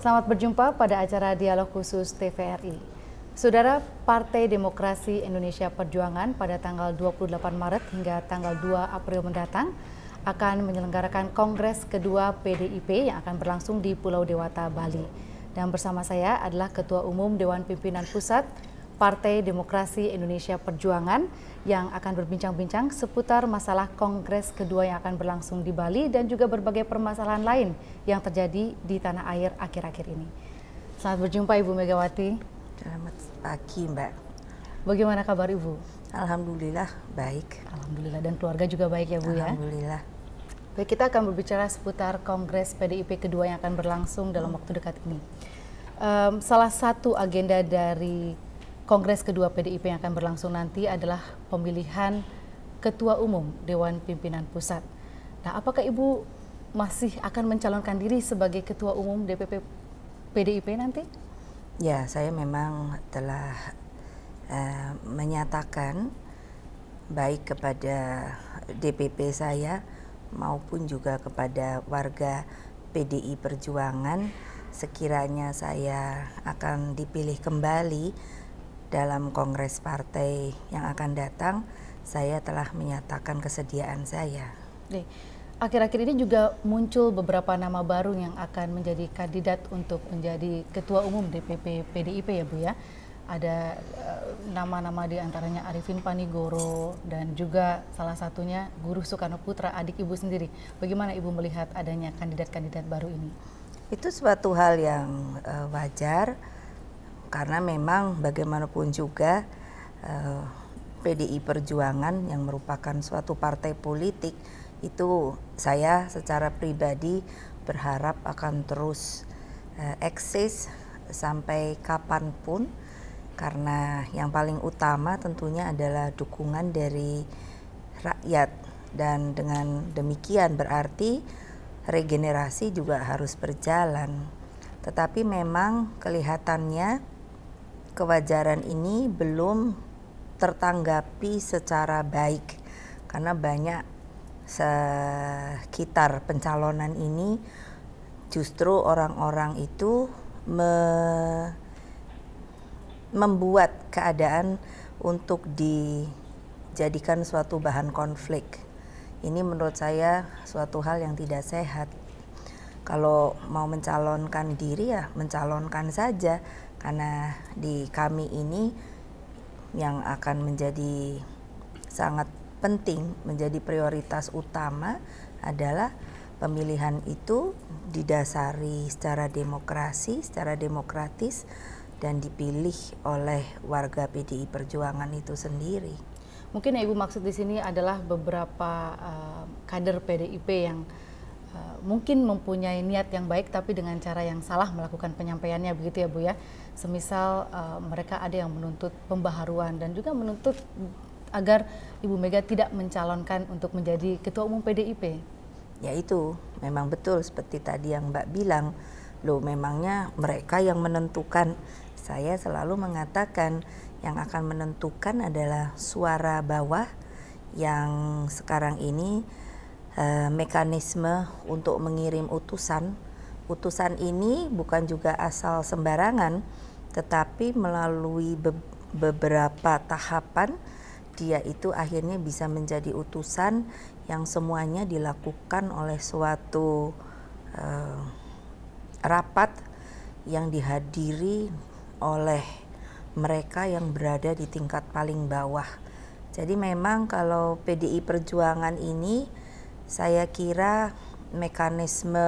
Selamat berjumpa pada acara Dialog Khusus TVRI. Saudara, Partai Demokrasi Indonesia Perjuangan pada tanggal 28 Maret hingga tanggal 2 April mendatang akan menyelenggarakan Kongres kedua PDIP yang akan berlangsung di Pulau Dewata, Bali. Dan bersama saya adalah Ketua Umum Dewan Pimpinan Pusat Partai Demokrasi Indonesia Perjuangan yang akan berbincang-bincang seputar masalah Kongres kedua yang akan berlangsung di Bali dan juga berbagai permasalahan lain yang terjadi di tanah air akhir-akhir ini. Selamat berjumpa Ibu Megawati. Selamat pagi Mbak. Bagaimana kabar Ibu? Alhamdulillah baik. Alhamdulillah, dan keluarga juga baik ya Bu ya? Alhamdulillah. Baik, kita akan berbicara seputar Kongres PDIP kedua yang akan berlangsung dalam waktu dekat ini. Salah satu agenda dari Kongres kedua PDIP yang akan berlangsung nanti adalah pemilihan Ketua Umum Dewan Pimpinan Pusat. Nah, apakah Ibu masih akan mencalonkan diri sebagai Ketua Umum DPP PDIP nanti? Ya, saya memang telah menyatakan baik kepada DPP saya maupun juga kepada warga PDI Perjuangan, sekiranya saya akan dipilih kembali dalam kongres partai yang akan datang, saya telah menyatakan kesediaan saya. Akhir-akhir ini juga muncul beberapa nama baru yang akan menjadi kandidat untuk menjadi Ketua Umum DPP PDIP ya Bu ya. Ada nama-nama di antaranya Arifin Panigoro dan juga salah satunya Guru Soekarno Putra, adik Ibu sendiri. Bagaimana Ibu melihat adanya kandidat-kandidat baru ini? Itu suatu hal yang wajar. Karena memang bagaimanapun juga PDI Perjuangan yang merupakan suatu partai politik itu saya secara pribadi berharap akan terus eksis sampai kapanpun, karena yang paling utama tentunya adalah dukungan dari rakyat, dan dengan demikian berarti regenerasi juga harus berjalan. Tetapi memang kelihatannya kewajaran ini belum tertanggapi secara baik, karena banyak sekitar pencalonan ini justru orang-orang itu membuat keadaan untuk dijadikan suatu bahan konflik. Ini menurut saya suatu hal yang tidak sehat. Kalau mau mencalonkan diri ya mencalonkan saja, karena di kami ini yang akan menjadi sangat penting, menjadi prioritas utama adalah pemilihan itu didasari secara demokrasi, secara demokratis, dan dipilih oleh warga PDI Perjuangan itu sendiri. Mungkin yang Ibu maksud di sini adalah beberapa kader PDIP yang mungkin mempunyai niat yang baik tapi dengan cara yang salah melakukan penyampaiannya, begitu ya Bu ya. Semisal mereka ada yang menuntut pembaharuan dan juga menuntut agar Ibu Mega tidak mencalonkan untuk menjadi Ketua Umum PDIP. Ya, itu memang betul seperti tadi yang Mbak bilang. Loh, memangnya mereka yang menentukan. Saya selalu mengatakan yang akan menentukan adalah suara bawah yang sekarang ini mekanisme untuk mengirim utusan. Utusan ini bukan juga asal sembarangan, tetapi melalui beberapa tahapan dia itu akhirnya bisa menjadi utusan yang semuanya dilakukan oleh suatu rapat yang dihadiri oleh mereka yang berada di tingkat paling bawah. Jadi memang kalau PDI Perjuangan ini saya kira mekanisme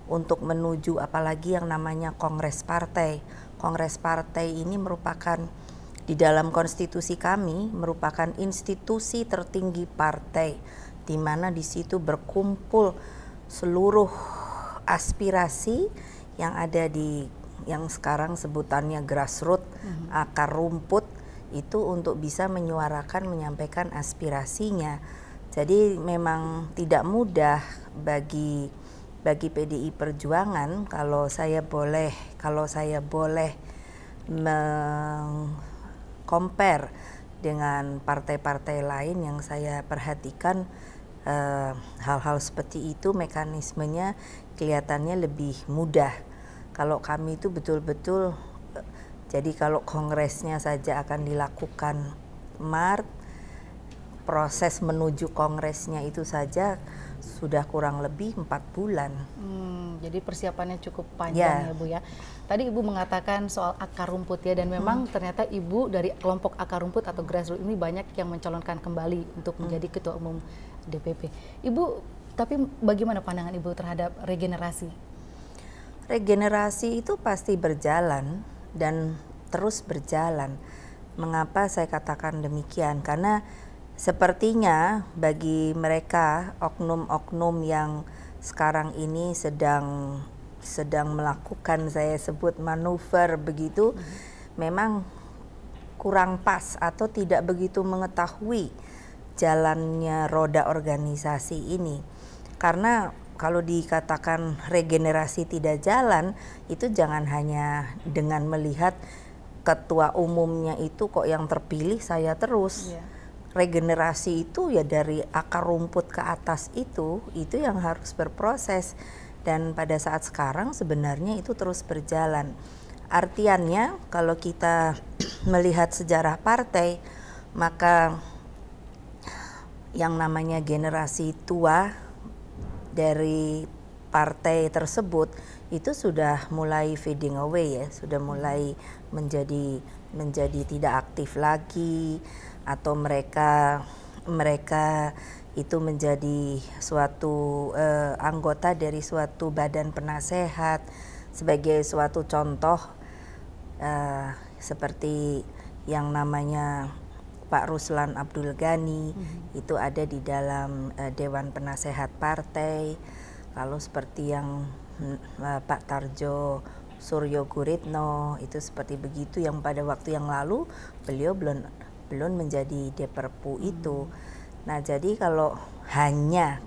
untuk menuju apalagi yang namanya kongres partai. Kongres partai ini merupakan di dalam konstitusi kami merupakan institusi tertinggi partai, di mana di situ berkumpul seluruh aspirasi yang ada di yang sekarang sebutannya grassroots, akar rumput itu untuk bisa menyuarakan, menyampaikan aspirasinya. Jadi memang tidak mudah bagi PDI Perjuangan kalau saya boleh compare dengan partai-partai lain yang saya perhatikan, hal-hal seperti itu mekanismenya kelihatannya lebih mudah. Kalau kami itu betul-betul, jadi kalau kongresnya saja akan dilakukan Maret, proses menuju kongresnya itu saja sudah kurang lebih 4 bulan. Jadi persiapannya cukup panjang ya Bu ya. Tadi Ibu mengatakan soal akar rumput ya, dan memang ternyata Ibu dari kelompok akar rumput atau grassroots ini banyak yang mencalonkan kembali untuk menjadi Ketua Umum DPP. Ibu, tapi bagaimana pandangan Ibu terhadap regenerasi? Regenerasi itu pasti berjalan dan terus berjalan. Mengapa saya katakan demikian? Karena sepertinya bagi mereka oknum-oknum yang sekarang ini sedang melakukan, saya sebut manuver begitu, memang kurang pas atau tidak begitu mengetahui jalannya roda organisasi ini. Karena kalau dikatakan regenerasi tidak jalan, itu jangan hanya dengan melihat ketua umumnya itu kok yang terpilih saya terus. Regenerasi itu ya dari akar rumput ke atas itu yang harus berproses, dan pada saat sekarang sebenarnya itu terus berjalan. Artiannya kalau kita melihat sejarah partai, maka yang namanya generasi tua dari partai tersebut itu sudah mulai fading away ya, sudah mulai menjadi tidak aktif lagi, atau mereka itu menjadi suatu anggota dari suatu badan penasehat. Sebagai suatu contoh seperti yang namanya Pak Ruslan Abdul Ghani, itu ada di dalam Dewan Penasehat Partai. Lalu seperti yang Pak Tarjo Suryo Guritno, itu seperti begitu, yang pada waktu yang lalu beliau belum menjadi Deperpu itu. Nah, jadi kalau hanya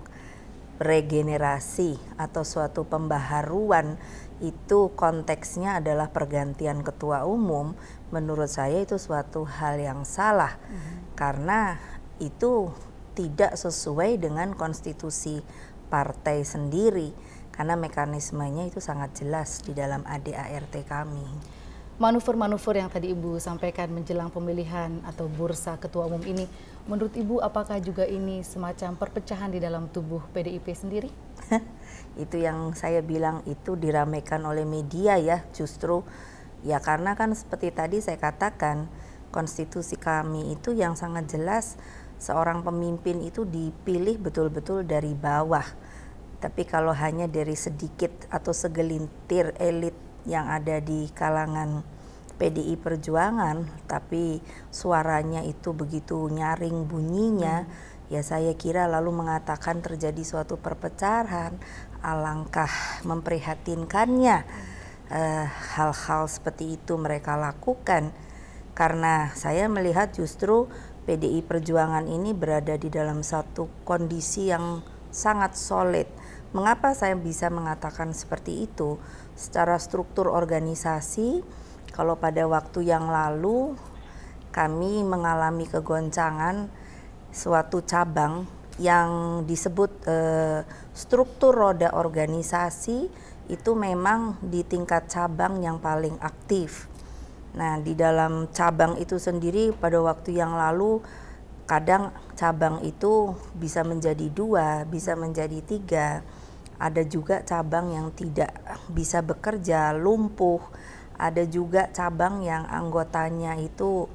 regenerasi atau suatu pembaharuan itu konteksnya adalah pergantian ketua umum, menurut saya itu suatu hal yang salah, karena itu tidak sesuai dengan konstitusi partai sendiri, karena mekanismenya itu sangat jelas di dalam ADART kami. Manuver-manuver yang tadi Ibu sampaikan menjelang pemilihan atau bursa ketua umum ini, menurut Ibu apakah juga ini semacam perpecahan di dalam tubuh PDIP sendiri? Itu yang saya bilang, itu diramaikan oleh media ya, justru ya, karena kan seperti tadi saya katakan, konstitusi kami itu yang sangat jelas, seorang pemimpin itu dipilih betul-betul dari bawah. Tapi kalau hanya dari sedikit atau segelintir elit yang ada di kalangan PDI Perjuangan, tapi suaranya itu begitu nyaring bunyinya, ya saya kira lalu mengatakan terjadi suatu perpecahan, alangkah memprihatinkannya hal-hal seperti itu mereka lakukan. Karena saya melihat justru PDI Perjuangan ini berada di dalam satu kondisi yang sangat solid. Mengapa saya bisa mengatakan seperti itu? Secara struktur organisasi, kalau pada waktu yang lalu kami mengalami kegoncangan suatu cabang yang disebut struktur roda organisasi, itu memang di tingkat cabang yang paling aktif. Nah, di dalam cabang itu sendiri pada waktu yang lalu kadang cabang itu bisa menjadi 2, bisa menjadi 3. Ada juga cabang yang tidak bisa bekerja, lumpuh. Ada juga cabang yang anggotanya itu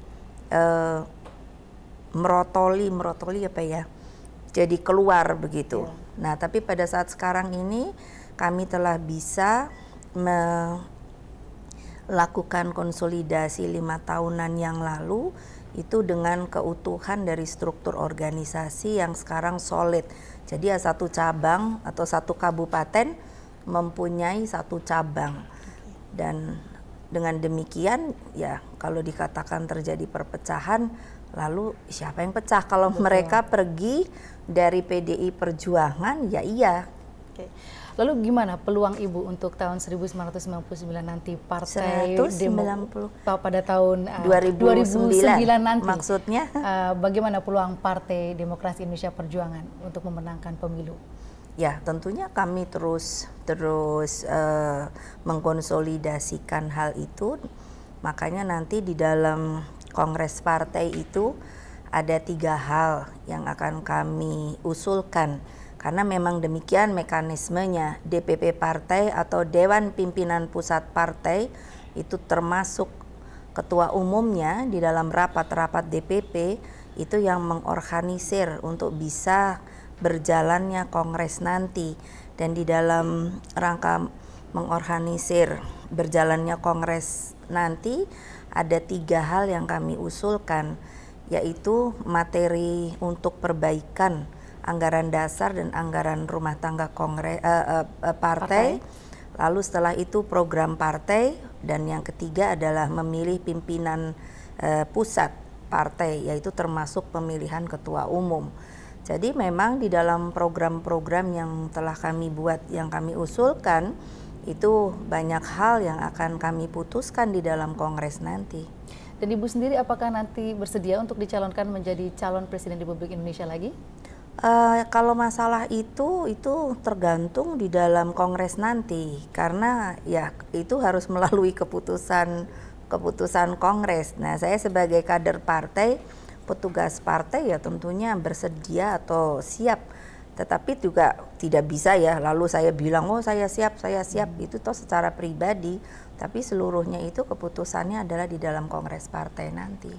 merotoli apa ya, jadi keluar begitu. Nah, tapi pada saat sekarang ini kami telah bisa melakukan konsolidasi 5 tahunan yang lalu itu dengan keutuhan dari struktur organisasi yang sekarang solid. Jadi ya satu cabang atau satu kabupaten mempunyai satu cabang. Dan dengan demikian ya kalau dikatakan terjadi perpecahan, lalu siapa yang pecah? Kalau mereka pergi dari PDI Perjuangan, ya iya. Lalu gimana peluang Ibu untuk tahun 1999 nanti Partai pada tahun 2009 nanti? Maksudnya? Bagaimana peluang Partai Demokrasi Indonesia Perjuangan untuk memenangkan pemilu? Ya, tentunya kami terus mengkonsolidasikan hal itu. Makanya nanti di dalam kongres partai itu ada 3 hal yang akan kami usulkan. Karena memang demikian mekanismenya. DPP partai atau Dewan Pimpinan Pusat Partai itu termasuk ketua umumnya di dalam rapat-rapat DPP itu yang mengorganisir untuk bisa berjalannya kongres nanti. Dan di dalam rangka mengorganisir berjalannya kongres nanti ada 3 hal yang kami usulkan, yaitu materi untuk perbaikan anggaran dasar dan anggaran rumah tangga partai. Lalu setelah itu program partai, dan yang ketiga adalah memilih pimpinan pusat partai, yaitu termasuk pemilihan ketua umum. Jadi memang di dalam program-program yang telah kami buat, yang kami usulkan, itu banyak hal yang akan kami putuskan di dalam kongres nanti. Dan Ibu sendiri apakah nanti bersedia untuk dicalonkan menjadi calon Presiden Republik Indonesia lagi? Kalau masalah itu tergantung di dalam kongres nanti, karena ya itu harus melalui keputusan kongres. Nah, saya sebagai kader partai, petugas partai ya tentunya bersedia atau siap, tetapi juga tidak bisa ya lalu saya bilang oh saya siap, itu toh secara pribadi, tapi seluruhnya itu keputusannya adalah di dalam kongres partai nanti.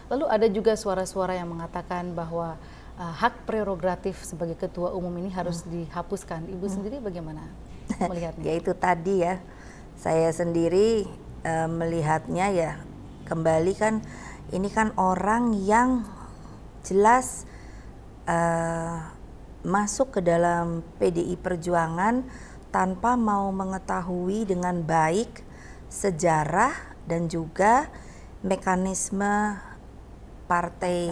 Lalu ada juga suara-suara yang mengatakan bahwa hak prerogatif sebagai ketua umum ini harus dihapuskan. Ibu sendiri bagaimana melihatnya? Ya itu tadi ya, saya sendiri melihatnya ya kembali kan, ini kan orang yang jelas masuk ke dalam PDI Perjuangan tanpa mau mengetahui dengan baik sejarah dan juga mekanisme partai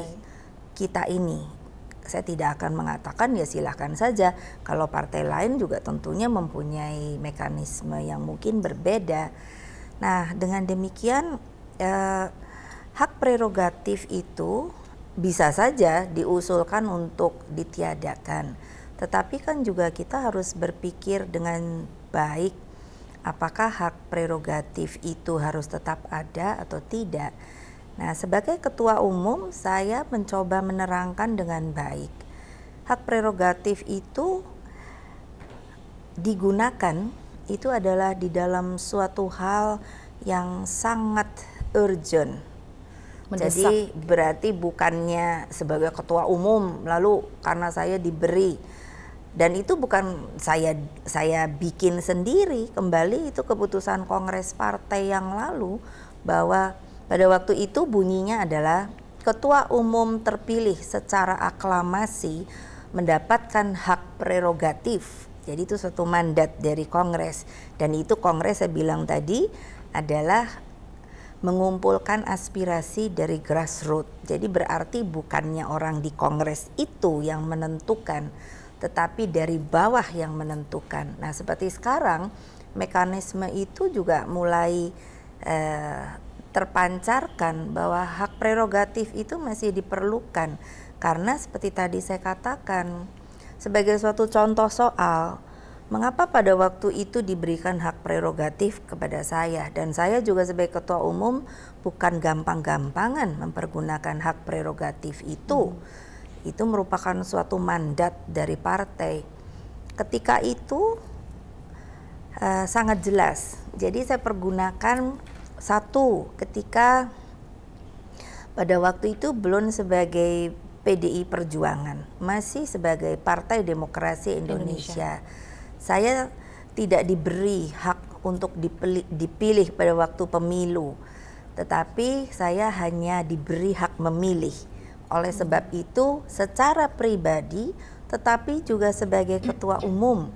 kita ini. Saya tidak akan mengatakan ya silahkan saja, kalau partai lain juga tentunya mempunyai mekanisme yang mungkin berbeda. Nah, dengan demikian hak prerogatif itu bisa saja diusulkan untuk ditiadakan, tetapi kan juga kita harus berpikir dengan baik, apakah hak prerogatif itu harus tetap ada atau tidak. Nah, sebagai ketua umum saya mencoba menerangkan dengan baik. Hak prerogatif itu digunakan itu adalah di dalam suatu hal yang sangat urgent. Mendesak. Jadi berarti bukannya sebagai ketua umum lalu karena saya diberi, dan itu bukan saya bikin sendiri, kembali itu keputusan kongres partai yang lalu bahwa pada waktu itu bunyinya adalah ketua umum terpilih secara aklamasi mendapatkan hak prerogatif. Jadi itu suatu mandat dari kongres, dan itu kongres saya bilang tadi adalah mengumpulkan aspirasi dari grassroots. Jadi berarti bukannya orang di kongres itu yang menentukan, tetapi dari bawah yang menentukan. Nah, seperti sekarang mekanisme itu juga mulai terpancarkan bahwa hak prerogatif itu masih diperlukan, karena seperti tadi saya katakan sebagai suatu contoh soal mengapa pada waktu itu diberikan hak prerogatif kepada saya, dan saya juga sebagai ketua umum bukan gampang-gampangan mempergunakan hak prerogatif itu. Itu merupakan suatu mandat dari partai. Ketika itu sangat jelas. Jadi saya pergunakan satu, ketika pada waktu itu belum sebagai PDI Perjuangan, masih sebagai Partai Demokrasi Indonesia. Saya tidak diberi hak untuk dipilih pada waktu pemilu, tetapi saya hanya diberi hak memilih. Oleh sebab itu, secara pribadi, tetapi juga sebagai ketua umum,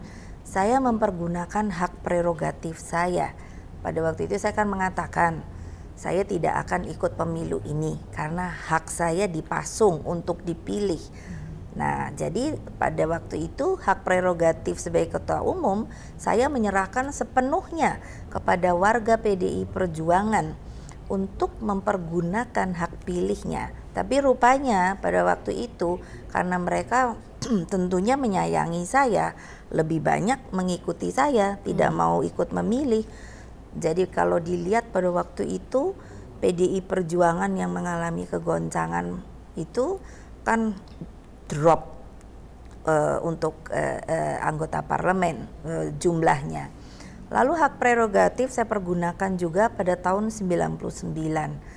saya mempergunakan hak prerogatif saya. Pada waktu itu saya akan mengatakan, saya tidak akan ikut pemilu ini karena hak saya dipasung untuk dipilih. Nah, jadi pada waktu itu hak prerogatif sebagai ketua umum saya menyerahkan sepenuhnya kepada warga PDI Perjuangan untuk mempergunakan hak pilihnya. Tapi rupanya pada waktu itu karena mereka tentunya menyayangi saya, lebih banyak mengikuti saya, tidak mau ikut memilih. Jadi kalau dilihat pada waktu itu PDI Perjuangan yang mengalami kegoncangan itu kan drop untuk anggota parlemen jumlahnya. Lalu hak prerogatif saya pergunakan juga pada tahun 99.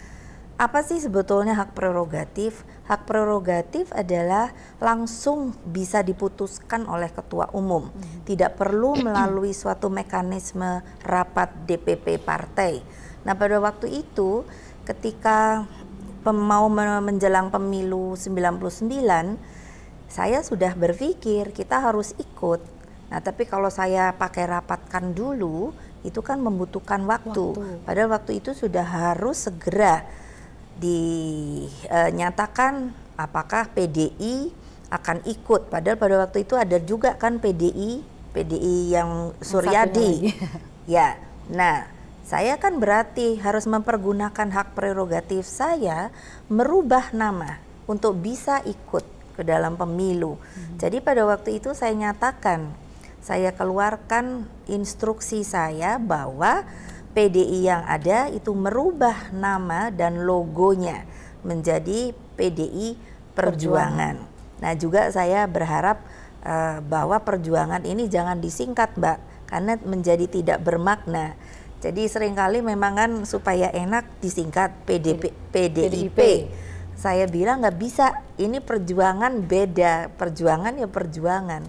Apa sih sebetulnya hak prerogatif? Hak prerogatif adalah langsung bisa diputuskan oleh ketua umum. Tidak perlu melalui suatu mekanisme rapat DPP partai. Nah, pada waktu itu ketika mau menjelang pemilu 99, saya sudah berpikir kita harus ikut. Nah, tapi kalau saya pakai rapatkan dulu, itu kan membutuhkan waktu. Padahal waktu itu sudah harus segera dinyatakan apakah PDI akan ikut. Padahal pada waktu itu ada juga kan PDI yang Suryadi. Ya, nah saya kan berarti harus mempergunakan hak prerogatif saya merubah nama untuk bisa ikut ke dalam pemilu. Jadi pada waktu itu saya nyatakan, saya keluarkan instruksi saya bahwa PDI yang ada itu merubah nama dan logonya menjadi PDI Perjuangan. Nah, juga saya berharap bahwa perjuangan ini jangan disingkat, Mbak, karena menjadi tidak bermakna. Jadi seringkali memang kan supaya enak disingkat PDIP. Saya bilang nggak bisa, ini perjuangan beda, perjuangan ya perjuangan.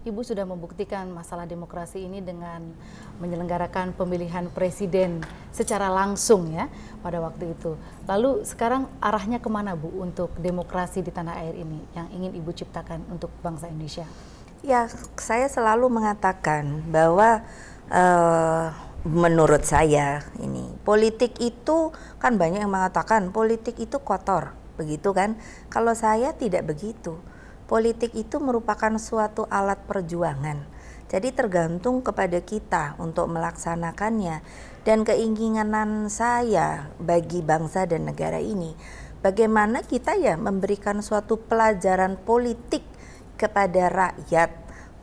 Ibu sudah membuktikan masalah demokrasi ini dengan menyelenggarakan pemilihan presiden secara langsung ya pada waktu itu. Lalu sekarang arahnya kemana Bu untuk demokrasi di tanah air ini yang ingin Ibu ciptakan untuk bangsa Indonesia? Ya, saya selalu mengatakan bahwa menurut saya ini politik itu kan banyak yang mengatakan politik itu kotor, begitu kan? Kalau saya tidak begitu. Politik itu merupakan suatu alat perjuangan. Jadi tergantung kepada kita untuk melaksanakannya. Dan keinginan saya bagi bangsa dan negara ini, bagaimana kita ya memberikan suatu pelajaran politik kepada rakyat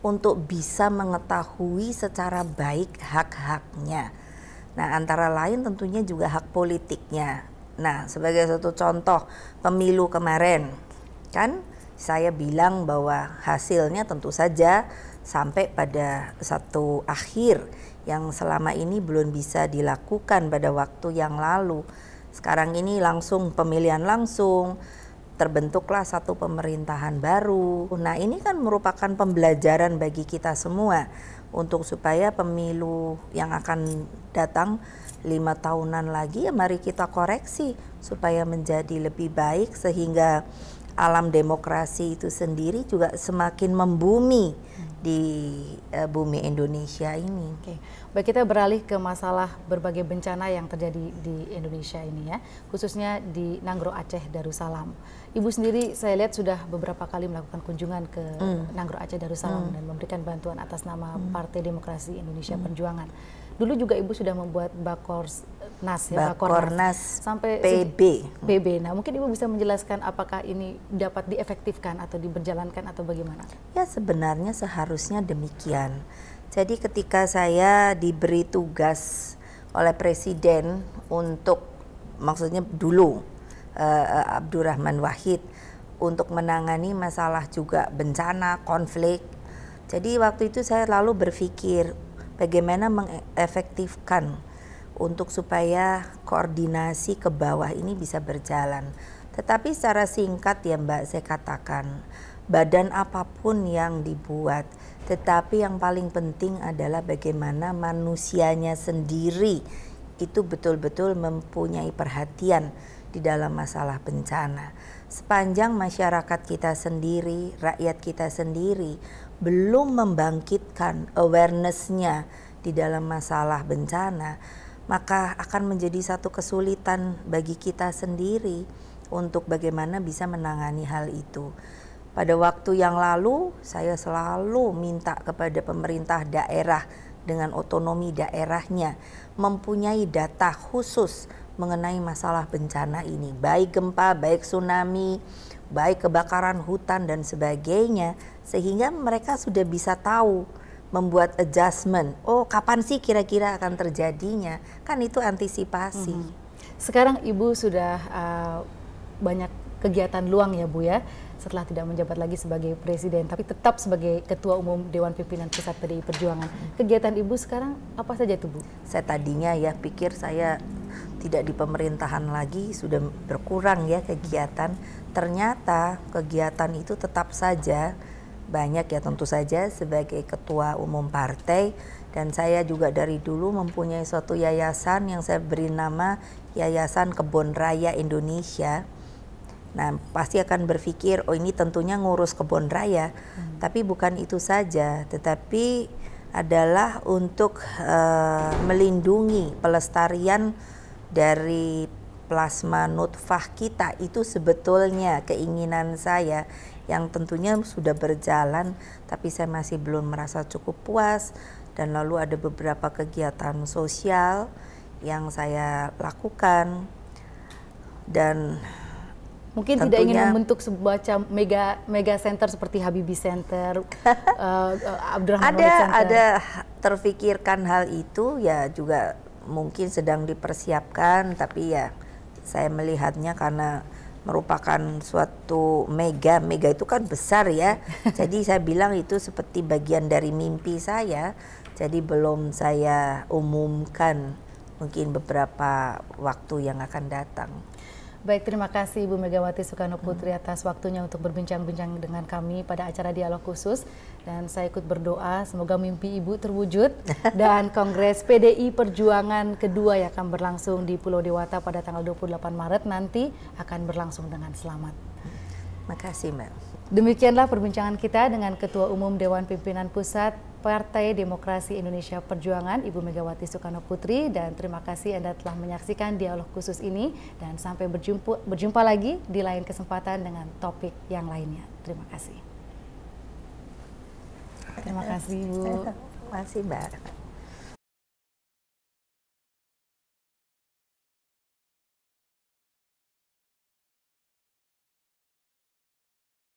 untuk bisa mengetahui secara baik hak-haknya. Nah, antara lain tentunya juga hak politiknya. Nah, sebagai satu contoh pemilu kemarin, kan saya bilang bahwa hasilnya tentu saja sampai pada satu akhir yang selama ini belum bisa dilakukan pada waktu yang lalu. Sekarang ini langsung pemilihan langsung, terbentuklah satu pemerintahan baru. Nah, ini kan merupakan pembelajaran bagi kita semua untuk supaya pemilu yang akan datang 5 tahunan lagi ya mari kita koreksi supaya menjadi lebih baik sehingga alam demokrasi itu sendiri juga semakin membumi di bumi Indonesia ini. Oke. Baik, kita beralih ke masalah berbagai bencana yang terjadi di Indonesia ini ya, khususnya di Nanggro Aceh Darussalam. Ibu sendiri saya lihat sudah beberapa kali melakukan kunjungan ke Nanggro Aceh Darussalam dan memberikan bantuan atas nama Partai Demokrasi Indonesia Perjuangan. Dulu juga Ibu sudah membuat Bakornas ya, Bakornas sampai PB. Nah, mungkin Ibu bisa menjelaskan apakah ini dapat diefektifkan atau diberjalankan atau bagaimana? Ya, sebenarnya seharusnya demikian. Jadi ketika saya diberi tugas oleh Presiden untuk, maksudnya dulu Abdurrahman Wahid, untuk menangani masalah juga bencana, konflik. Jadi waktu itu saya lalu berpikir bagaimana mengefektifkan untuk supaya koordinasi ke bawah ini bisa berjalan. Tetapi secara singkat ya Mbak, saya katakan badan apapun yang dibuat, tetapi yang paling penting adalah bagaimana manusianya sendiri itu betul-betul mempunyai perhatian di dalam masalah bencana. Sepanjang masyarakat kita sendiri, rakyat kita sendiri belum membangkitkan awareness-nya di dalam masalah bencana, maka akan menjadi satu kesulitan bagi kita sendiri untuk bagaimana bisa menangani hal itu. Pada waktu yang lalu, saya selalu minta kepada pemerintah daerah dengan otonomi daerahnya mempunyai data khusus mengenai masalah bencana ini, baik gempa, baik tsunami, baik kebakaran hutan dan sebagainya, sehingga mereka sudah bisa tahu membuat adjustment. Oh, kapan sih kira-kira akan terjadinya? Kan itu antisipasi. Sekarang Ibu sudah banyak kegiatan luang ya Bu ya, setelah tidak menjabat lagi sebagai presiden, tapi tetap sebagai Ketua Umum Dewan Pimpinan Pusat PDI Perjuangan. Kegiatan Ibu sekarang apa saja tuh Bu? Saya tadinya ya pikir saya tidak di pemerintahan lagi, sudah berkurang ya kegiatan. Ternyata kegiatan itu tetap saja banyak ya, tentu saja sebagai Ketua Umum Partai. Dan saya juga dari dulu mempunyai suatu yayasan yang saya beri nama Yayasan Kebun Raya Indonesia. Nah, pasti akan berpikir, oh ini tentunya ngurus kebun raya. Tapi bukan itu saja, tetapi adalah untuk melindungi pelestarian dari plasma nutfah kita. Itu sebetulnya keinginan saya yang tentunya sudah berjalan, tapi saya masih belum merasa cukup puas. Dan lalu ada beberapa kegiatan sosial yang saya lakukan, dan mungkin tentunya, tidak ingin membentuk sebuah mega center seperti Habibie Center, Abdurrahman Center. Ada terfikirkan hal itu ya, juga mungkin sedang dipersiapkan, tapi ya saya melihatnya karena merupakan suatu mega itu kan besar ya. Jadi saya bilang itu seperti bagian dari mimpi saya. Jadi belum saya umumkan, mungkin beberapa waktu yang akan datang. Baik, terima kasih Ibu Megawati Soekarno Putri atas waktunya untuk berbincang-bincang dengan kami pada acara dialog khusus. Dan saya ikut berdoa semoga mimpi Ibu terwujud dan Kongres PDI Perjuangan kedua yang akan berlangsung di Pulau Dewata pada tanggal 28 Maret nanti akan berlangsung dengan selamat. Makasih Mbak. Demikianlah perbincangan kita dengan Ketua Umum Dewan Pimpinan Pusat Partai Demokrasi Indonesia Perjuangan, Ibu Megawati Soekarno Putri, dan terima kasih Anda telah menyaksikan dialog khusus ini, dan sampai berjumpa lagi di lain kesempatan dengan topik yang lainnya. Terima kasih. Terima kasih, Bu. Terima kasih, Mbak.